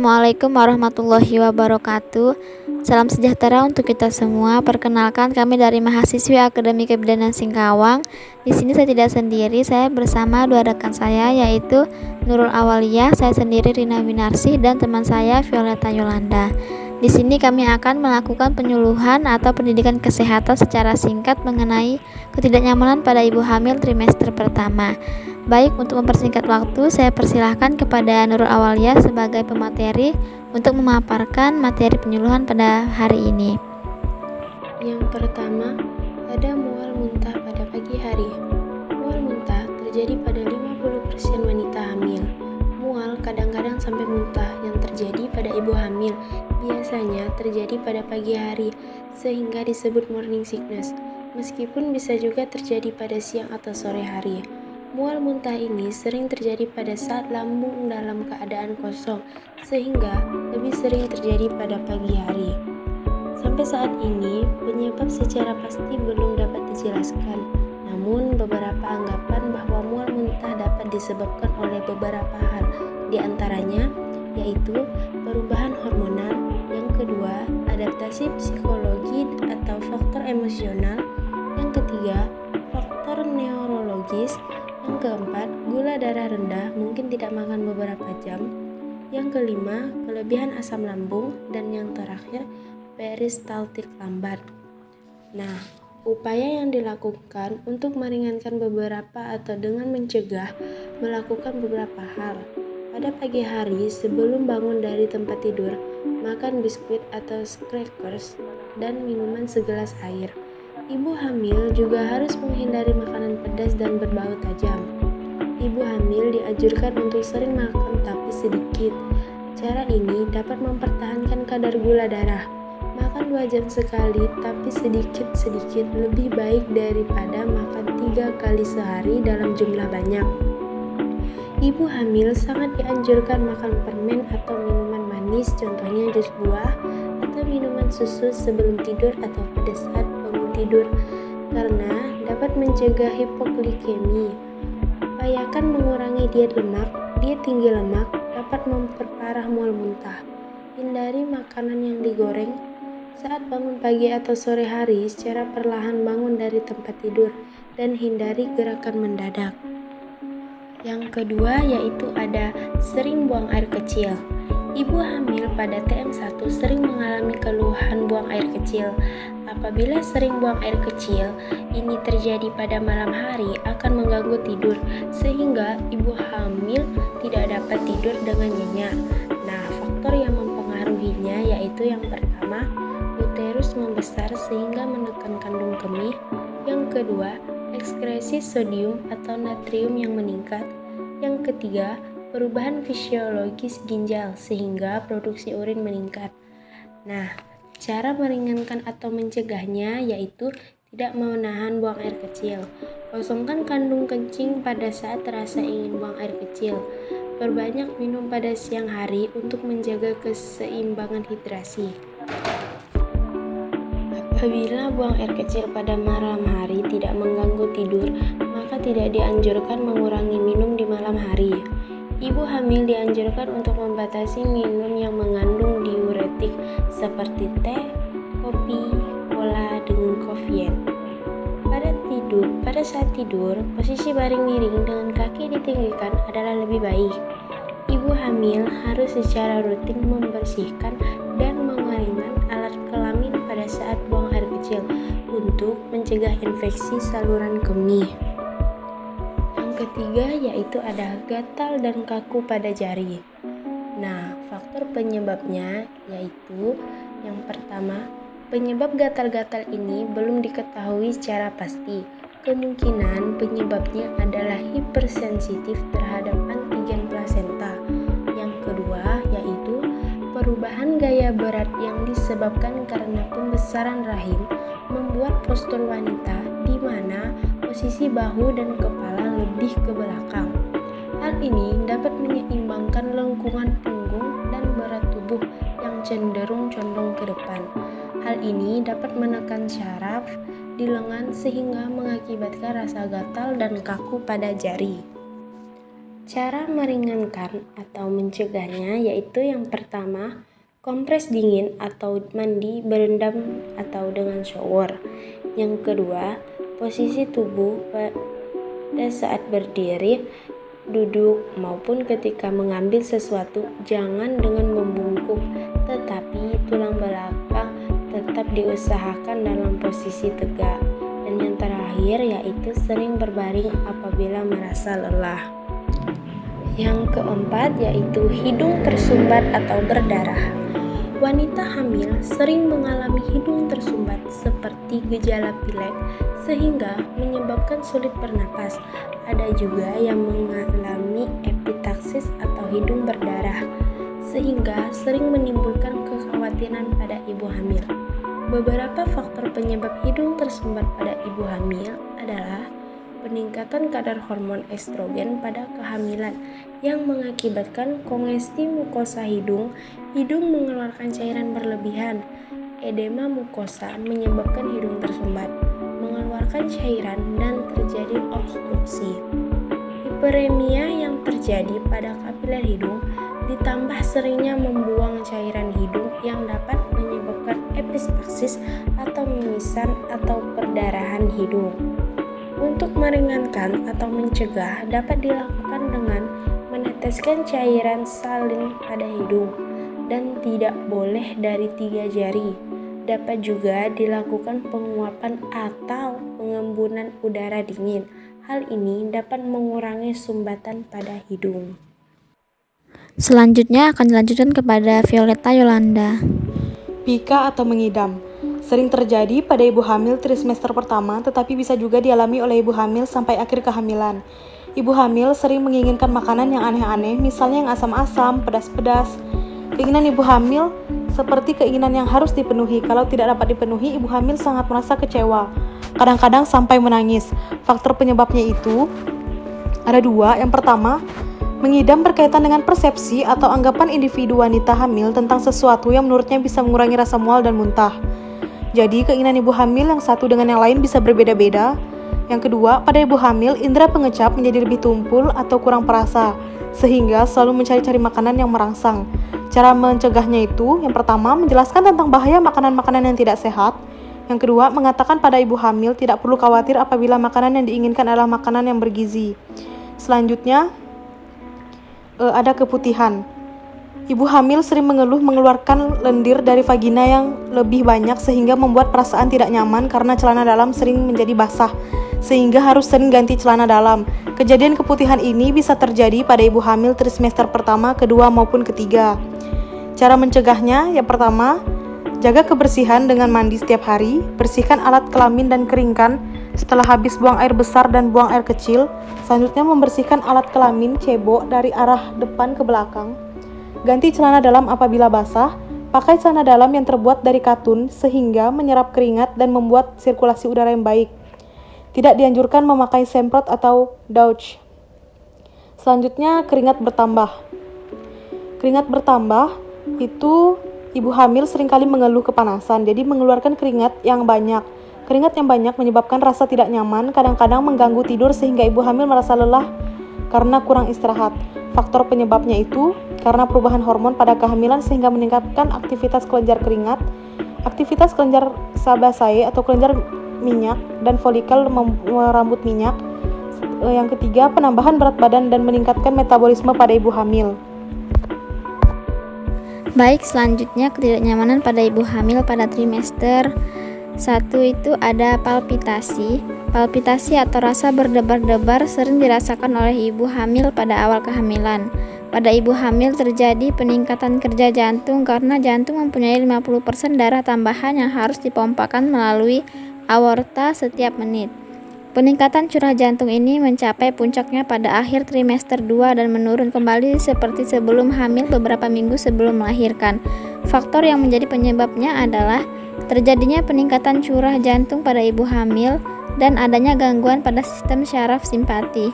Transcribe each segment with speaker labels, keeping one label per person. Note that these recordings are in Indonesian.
Speaker 1: Assalamualaikum warahmatullahi wabarakatuh. Salam sejahtera untuk kita semua. Perkenalkan, kami dari mahasiswi Akademi Kebidanan Singkawang. Di sini saya tidak sendiri, saya bersama dua rekan saya, yaitu Nurul Awaliyah, saya sendiri Rina Winarsih, dan teman saya Violeta Yolanda. Di sini kami akan melakukan penyuluhan atau pendidikan kesehatan secara singkat mengenai ketidaknyamanan pada ibu hamil trimester pertama. Baik, untuk mempersingkat waktu, saya persilahkan kepada Nurul Awaliyah sebagai pemateri untuk memaparkan materi penyuluhan pada hari ini.
Speaker 2: Yang pertama, ada mual muntah pada pagi hari. Mual muntah terjadi pada 50% wanita hamil. Mual kadang-kadang sampai muntah yang terjadi pada ibu hamil biasanya terjadi pada pagi hari, sehingga disebut morning sickness. Meskipun bisa juga terjadi pada siang atau sore hari. Mual muntah ini sering terjadi pada saat lambung dalam keadaan kosong, sehingga lebih sering terjadi pada pagi hari. Sampai saat ini, penyebab secara pasti belum dapat dijelaskan. Namun, beberapa anggapan bahwa mual muntah dapat disebabkan oleh beberapa hal, di antaranya yaitu perubahan hormonal, yang kedua, adaptasi psikologi atau faktor emosional, yang ketiga, faktor neurologis, yang keempat, gula darah rendah mungkin tidak makan beberapa jam, yang kelima, kelebihan asam lambung, dan yang terakhir, peristaltik lambat. Nah, upaya yang dilakukan untuk meringankan beberapa atau dengan mencegah melakukan beberapa hal. Pada pagi hari sebelum bangun dari tempat tidur, makan biskuit atau crackers dan minuman segelas air. Ibu hamil juga harus menghindari makanan pedas dan berbau tajam. Ibu hamil dianjurkan untuk sering makan tapi sedikit. Cara ini dapat mempertahankan kadar gula darah. Makan 2 jam sekali tapi sedikit-sedikit lebih baik daripada makan 3 kali sehari dalam jumlah banyak. Ibu hamil sangat dianjurkan makan permen atau minuman manis, contohnya jus buah atau minuman susu sebelum tidur atau pada saat bangun tidur, karena dapat mencegah hipoglikemi. Upayakan mengurangi diet tinggi lemak dapat memperparah mual muntah. Hindari makanan yang digoreng. Saat bangun pagi atau sore hari, secara perlahan bangun dari tempat tidur dan hindari gerakan mendadak. Yang kedua yaitu ada sering buang air kecil. Ibu hamil pada TM1 sering mengalami keluhan buang air kecil. Apabila sering buang air kecil, ini terjadi pada malam hari akan mengganggu tidur, sehingga ibu hamil tidak dapat tidur dengan nyenyak. Nah, faktor yang mempengaruhinya yaitu yang pertama, uterus membesar sehingga menekan kandung kemih. Yang kedua, ekskresi sodium atau natrium yang meningkat. Yang ketiga, perubahan fisiologis ginjal sehingga produksi urin meningkat. Nah, cara meringankan atau mencegahnya yaitu tidak menahan buang air kecil. Kosongkan kandung kencing pada saat terasa ingin buang air kecil. Perbanyak minum pada siang hari untuk menjaga keseimbangan hidrasi. Apabila buang air kecil pada malam hari tidak mengganggu tidur, maka tidak dianjurkan mengurangi minum di malam hari. Ibu hamil dianjurkan untuk membatasi minum yang mengandung diuretik seperti teh, kopi, cola dengan kofein. Pada saat tidur, posisi baring miring dengan kaki ditinggikan adalah lebih baik. Ibu hamil harus secara rutin membersihkan dan mengeringkan alat kelamin pada saat buang air kecil untuk mencegah infeksi saluran kemih. Yang ketiga yaitu ada gatal dan kaku pada jari. Nah, faktor penyebabnya yaitu yang pertama, penyebab gatal-gatal ini belum diketahui secara pasti. Kemungkinan penyebabnya adalah hipersensitif terhadap antigen plasenta. Yang kedua yaitu perubahan gaya berat yang disebabkan karena pembesaran rahim membuat postur wanita di mana posisi bahu dan kepala lebih ke belakang. Hal ini dapat menyeimbangkan lengkungan punggung dan berat tubuh yang cenderung condong ke depan. Hal ini dapat menekan syaraf di lengan sehingga mengakibatkan rasa gatal dan kaku pada jari. Cara meringankan atau mencegahnya yaitu yang pertama, kompres dingin atau mandi berendam atau dengan shower. Yang kedua, posisi tubuh pada saat berdiri, duduk maupun ketika mengambil sesuatu jangan dengan membungkuk, tetapi tulang belakang tetap diusahakan dalam posisi tegak. Dan yang terakhir yaitu sering berbaring apabila merasa lelah. Yang keempat yaitu hidung tersumbat atau berdarah. Wanita hamil sering mengalami hidung tersumbat seperti gejala pilek sehingga menyebabkan sulit bernapas. Ada juga yang mengalami epitaksis atau hidung berdarah sehingga sering menimbulkan kekhawatiran pada ibu hamil. Beberapa faktor penyebab hidung tersumbat pada ibu hamil adalah peningkatan kadar hormon estrogen pada kehamilan yang mengakibatkan kongesti mukosa hidung, hidung mengeluarkan cairan berlebihan, edema mukosa menyebabkan hidung tersumbat, mengeluarkan cairan dan terjadi obstruksi. Hiperemia yang terjadi pada kapiler hidung ditambah seringnya membuang cairan hidung yang dapat menyebabkan epistaxis atau mimisan atau perdarahan hidung. Untuk meringankan atau mencegah dapat dilakukan dengan meneteskan cairan salin pada hidung dan tidak boleh dari 3 jari. Dapat juga dilakukan penguapan atau pengembunan udara dingin. Hal ini dapat mengurangi sumbatan pada hidung.
Speaker 1: Selanjutnya akan dilanjutkan kepada Violeta Yolanda.
Speaker 3: Pika atau mengidam sering terjadi pada ibu hamil trimester pertama, tetapi bisa juga dialami oleh ibu hamil sampai akhir kehamilan. Ibu hamil sering menginginkan makanan yang aneh-aneh, misalnya yang asam-asam, pedas-pedas. Keinginan ibu hamil seperti keinginan yang harus dipenuhi. Kalau tidak dapat dipenuhi, ibu hamil sangat merasa kecewa. Kadang-kadang sampai menangis. Faktor penyebabnya itu ada 2. Yang pertama, mengidam berkaitan dengan persepsi atau anggapan individu wanita hamil tentang sesuatu yang menurutnya bisa mengurangi rasa mual dan muntah. Jadi, keinginan ibu hamil yang satu dengan yang lain bisa berbeda-beda. Yang kedua, pada ibu hamil, indera pengecap menjadi lebih tumpul atau kurang perasa, sehingga selalu mencari-cari makanan yang merangsang. Cara mencegahnya itu, yang pertama, menjelaskan tentang bahaya makanan-makanan yang tidak sehat. Yang kedua, mengatakan pada ibu hamil tidak perlu khawatir apabila makanan yang diinginkan adalah makanan yang bergizi. Selanjutnya, ada keputihan. Ibu hamil sering mengeluh mengeluarkan lendir dari vagina yang lebih banyak sehingga membuat perasaan tidak nyaman karena celana dalam sering menjadi basah, sehingga harus sering ganti celana dalam. Kejadian keputihan ini bisa terjadi pada ibu hamil trimester pertama, kedua maupun ketiga. Cara mencegahnya, yang pertama, jaga kebersihan dengan mandi setiap hari, bersihkan alat kelamin dan keringkan setelah habis buang air besar dan buang air kecil. Selanjutnya membersihkan alat kelamin cebok dari arah depan ke belakang. Ganti celana dalam apabila basah, pakai celana dalam yang terbuat dari katun sehingga menyerap keringat dan membuat sirkulasi udara yang baik. Tidak dianjurkan memakai semprot atau douche. Selanjutnya, keringat bertambah. Keringat bertambah itu ibu hamil seringkali mengeluh kepanasan, jadi mengeluarkan keringat yang banyak. Keringat yang banyak menyebabkan rasa tidak nyaman, kadang-kadang mengganggu tidur sehingga ibu hamil merasa lelah karena kurang istirahat. Faktor penyebabnya itu karena perubahan hormon pada kehamilan sehingga meningkatkan aktivitas kelenjar keringat, aktivitas kelenjar sebaceae atau kelenjar minyak, dan folikel rambut minyak. Yang ketiga, penambahan berat badan dan meningkatkan metabolisme pada ibu hamil.
Speaker 1: Baik, selanjutnya ketidaknyamanan pada ibu hamil pada trimester 1 itu ada palpitasi. Palpitasi atau rasa berdebar-debar sering dirasakan oleh ibu hamil pada awal kehamilan. Pada ibu hamil terjadi peningkatan kerja jantung karena jantung mempunyai 50% darah tambahan yang harus dipompakan melalui aorta setiap menit. Peningkatan curah jantung ini mencapai puncaknya pada akhir trimester 2 dan menurun kembali seperti sebelum hamil beberapa minggu sebelum melahirkan. Faktor yang menjadi penyebabnya adalah terjadinya peningkatan curah jantung pada ibu hamil dan adanya gangguan pada sistem syaraf simpati.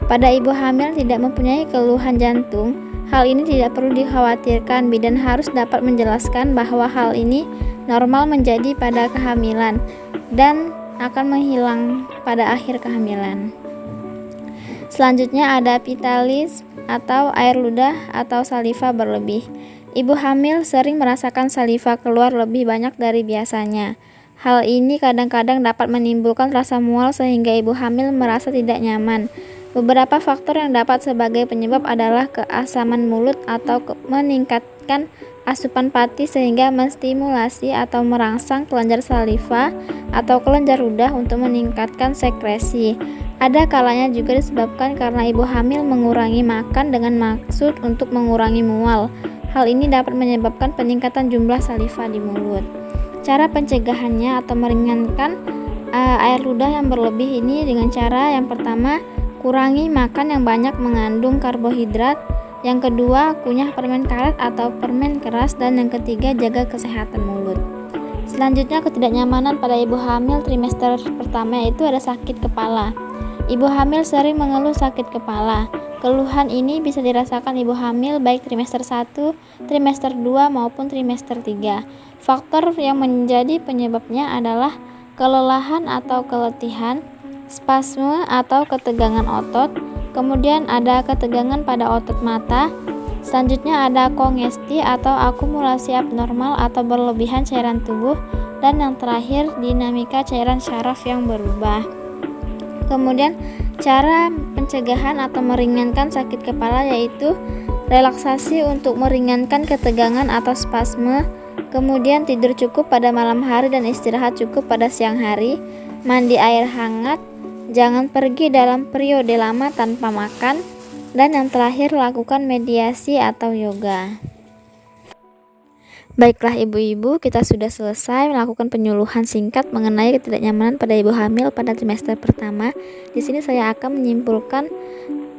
Speaker 1: Pada ibu hamil tidak mempunyai keluhan jantung, hal ini tidak perlu dikhawatirkan. Bidan harus dapat menjelaskan bahwa hal ini normal menjadi pada kehamilan dan akan menghilang pada akhir kehamilan. Selanjutnya ada pitalis atau air ludah atau saliva berlebih. Ibu hamil sering merasakan saliva keluar lebih banyak dari biasanya. Hal ini kadang-kadang dapat menimbulkan rasa mual sehingga ibu hamil merasa tidak nyaman. Beberapa faktor yang dapat sebagai penyebab adalah keasaman mulut atau meningkatkan asupan pati sehingga menstimulasi atau merangsang kelenjar saliva atau kelenjar ludah untuk meningkatkan sekresi. Ada kalanya juga disebabkan karena ibu hamil mengurangi makan dengan maksud untuk mengurangi mual. Hal ini dapat menyebabkan peningkatan jumlah saliva di mulut. Cara pencegahannya atau meringankan air ludah yang berlebih ini dengan cara yang pertama, kurangi makan yang banyak mengandung karbohidrat. Yang kedua, kunyah permen karet atau permen keras. Dan yang ketiga, jaga kesehatan mulut. Selanjutnya, ketidaknyamanan pada ibu hamil trimester pertama yaitu ada sakit kepala. Ibu hamil sering mengeluh sakit kepala. Keluhan ini bisa dirasakan ibu hamil baik trimester 1, trimester 2 maupun trimester 3. Faktor yang menjadi penyebabnya adalah kelelahan atau keletihan, spasme atau ketegangan otot, kemudian ada ketegangan pada otot mata. Selanjutnya ada kongesti atau akumulasi abnormal atau berlebihan cairan tubuh, dan yang terakhir dinamika cairan syaraf yang berubah. Kemudian cara pencegahan atau meringankan sakit kepala yaitu relaksasi untuk meringankan ketegangan atau spasme, kemudian tidur cukup pada malam hari dan istirahat cukup pada siang hari, mandi air hangat, jangan pergi dalam periode lama tanpa makan, dan yang terakhir lakukan mediasi atau yoga. Baiklah ibu-ibu, kita sudah selesai melakukan penyuluhan singkat mengenai ketidaknyamanan pada ibu hamil pada trimester pertama. Di sini saya akan menyimpulkan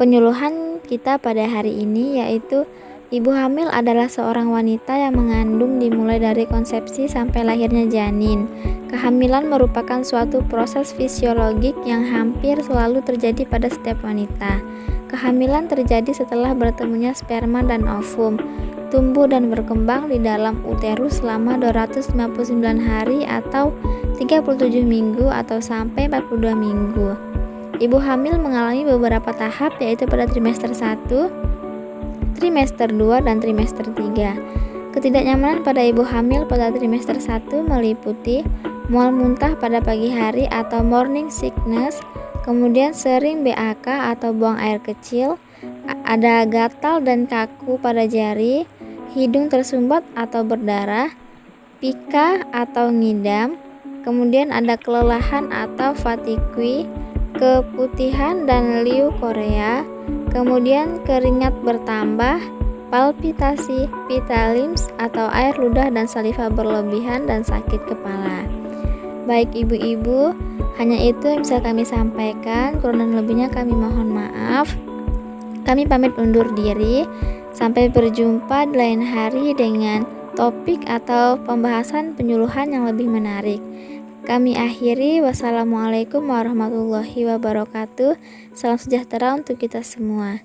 Speaker 1: penyuluhan kita pada hari ini, yaitu ibu hamil adalah seorang wanita yang mengandung dimulai dari konsepsi sampai lahirnya janin. Kehamilan merupakan suatu proses fisiologik yang hampir selalu terjadi pada setiap wanita. Kehamilan terjadi setelah bertemunya sperma dan ovum, tumbuh dan berkembang di dalam uterus selama 259 hari atau 37 minggu atau sampai 42 minggu. Ibu hamil mengalami beberapa tahap yaitu pada trimester 1, trimester 2, dan trimester 3. Ketidaknyamanan pada ibu hamil pada trimester 1 meliputi mual muntah pada pagi hari atau morning sickness, kemudian sering BAK atau buang air kecil, ada gatal dan kaku pada jari, hidung tersumbat atau berdarah, pika atau ngidam, kemudian ada kelelahan atau fatigue, keputihan dan leukorea, kemudian keringat bertambah, palpitasi, pitalis atau air ludah dan saliva berlebihan, dan sakit kepala. Baik ibu-ibu, hanya itu yang bisa kami sampaikan, kurang dan lebihnya kami mohon maaf. Kami pamit undur diri, sampai berjumpa di lain hari dengan topik atau pembahasan penyuluhan yang lebih menarik. Kami akhiri, wassalamualaikum warahmatullahi wabarakatuh. Salam sejahtera untuk kita semua.